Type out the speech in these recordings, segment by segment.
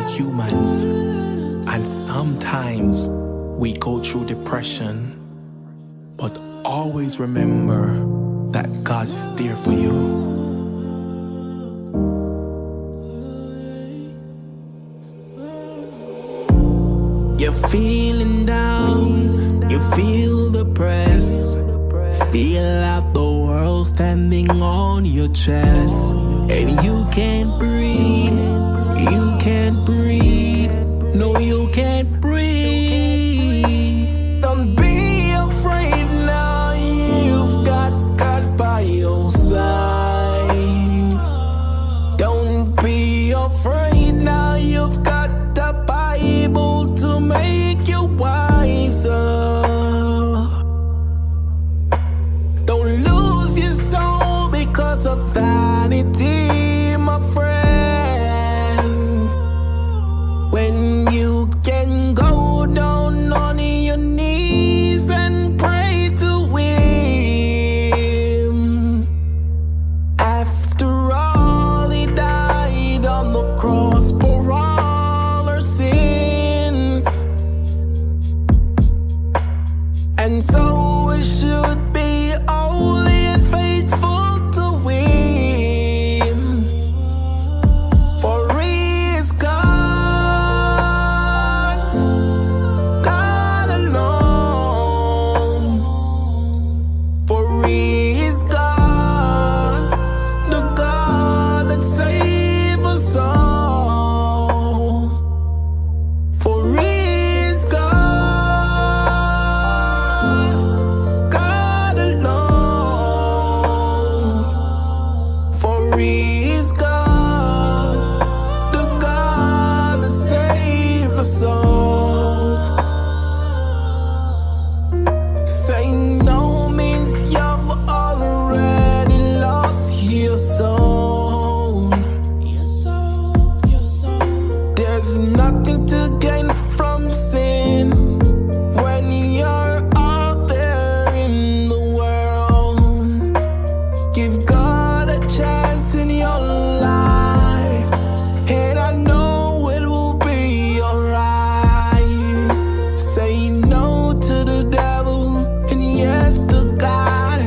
humans, and sometimes we go through depression. But always remember that God is there for you. You're feeling down, you feel the press, feel like the world standing on your chest, and you can't breathe, no you can't breathe. Don't be afraid now, you've got God by your side. Don't be afraid now, you've got the Bible to make you wiser. Don't lose your soul because of vanity, my friend. When you can go down on your knees and pray to Him. After all, He died on the cross for all our sins, and so we should be holy and faithful to Him. For He is God, God alone. For He is God, the God that saves us all. For He is God, God alone. For He is God, the God that saved us all. Saying no means you've already lost your soul. There's nothing to gain from sin when you're out there in the world. Give God a chance in your life, and I know it will be alright. Say no to the devil and yes to God,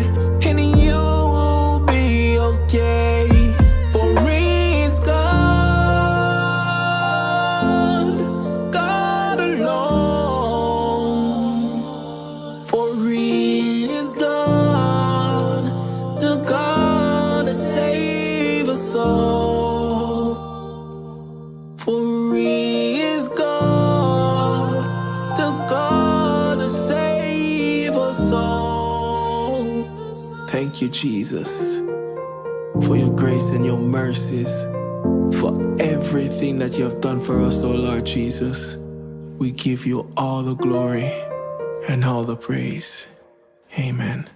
and you will be okay. For He is God, God alone. For He is God, the God that saves us all. For He is God, the God that saves us all. Thank you, Jesus, for your grace and your mercies, for everything that you have done for us, oh Lord Jesus. We give you all the glory and all the praise. Amen.